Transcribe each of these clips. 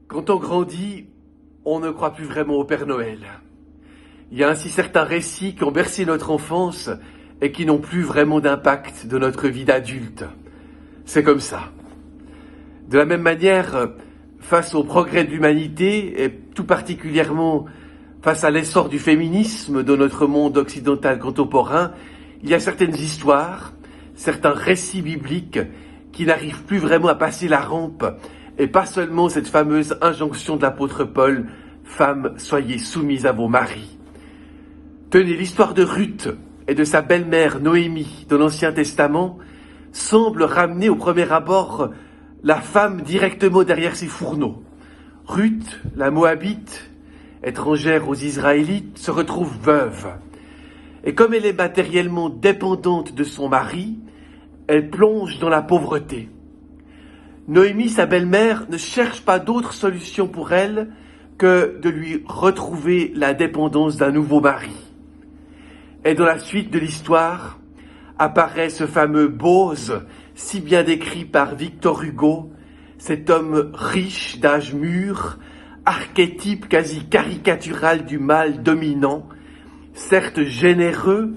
Quand on grandit, on ne croit plus vraiment au Père Noël. Il y a ainsi certains récits qui ont bercé notre enfance et qui n'ont plus vraiment d'impact dans notre vie d'adulte. C'est comme ça. De la même manière, face au progrès de l'humanité, et tout particulièrement face à l'essor du féminisme dans notre monde occidental contemporain, il y a certaines histoires, certains récits bibliques qui n'arrivent plus vraiment à passer la rampe, et pas seulement cette fameuse injonction de l'apôtre Paul, « Femmes, soyez soumises à vos maris ». Tenez, l'histoire de Ruth et de sa belle-mère Noémie dans l'Ancien Testament semble ramener au premier abord la femme directement derrière ses fourneaux. Ruth, la Moabite, étrangère aux Israélites, se retrouve veuve. Et comme elle est matériellement dépendante de son mari, elle plonge dans la pauvreté. Noémie, sa belle-mère, ne cherche pas d'autre solution pour elle que de lui retrouver la dépendance d'un nouveau mari. Et dans la suite de l'histoire, apparaît ce fameux Boaz, si bien décrit par Victor Hugo, cet homme riche d'âge mûr, archétype quasi caricatural du mâle dominant, certes généreux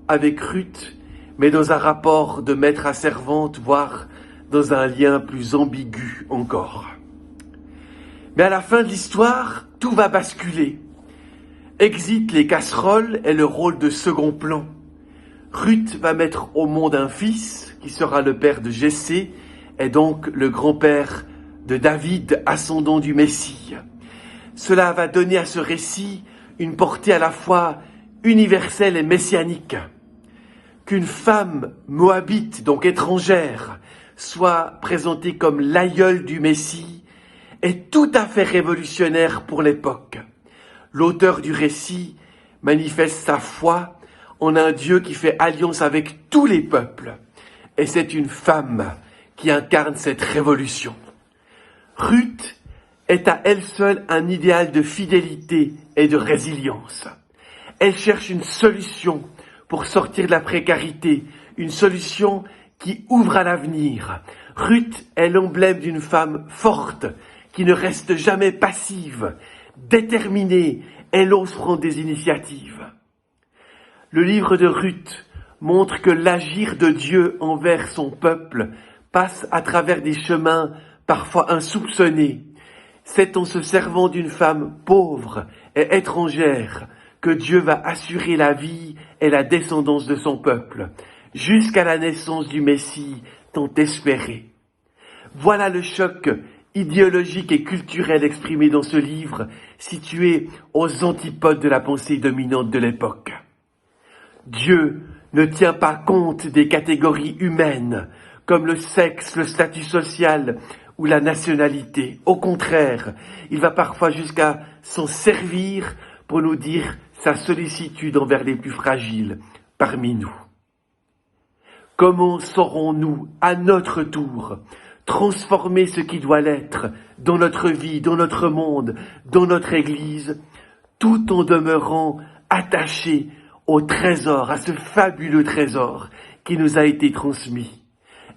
avec Ruth, mais dans un rapport de maître à servante, voire dans un lien plus ambigu encore. Mais à la fin de l'histoire, tout va basculer. Exit les casseroles et le rôle de second plan. Ruth va mettre au monde un fils qui sera le père de Jessé et donc le grand-père de David, ascendant du Messie. Cela va donner à ce récit une portée à la fois universelle et messianique. Qu'une femme moabite, donc étrangère, soit présentée comme l'aïeule du Messie est tout à fait révolutionnaire pour l'époque. L'auteur du récit manifeste sa foi en un Dieu qui fait alliance avec tous les peuples. Et c'est une femme qui incarne cette révolution. Ruth est à elle seule un idéal de fidélité et de résilience. Elle cherche une solution pour sortir de la précarité, une solution qui ouvre à l'avenir. Ruth est l'emblème d'une femme forte qui ne reste jamais passive, déterminée, elle ose prendre des initiatives. Le livre de Ruth montre que l'agir de Dieu envers son peuple passe à travers des chemins parfois insoupçonnés. C'est en se servant d'une femme pauvre et étrangère que Dieu va assurer la vie et la descendance de son peuple, jusqu'à la naissance du Messie tant espéré. Voilà le choc idéologique et culturel exprimé dans ce livre, situé aux antipodes de la pensée dominante de l'époque. Dieu ne tient pas compte des catégories humaines, comme le sexe, le statut social ou la nationalité. Au contraire, il va parfois jusqu'à s'en servir pour nous dire sa sollicitude envers les plus fragiles parmi nous. Comment saurons-nous, à notre tour, transformer ce qui doit l'être dans notre vie, dans notre monde, dans notre Église, tout en demeurant attachés au trésor, à ce fabuleux trésor qui nous a été transmis,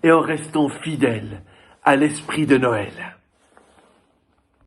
et en restant fidèles à l'esprit de Noël.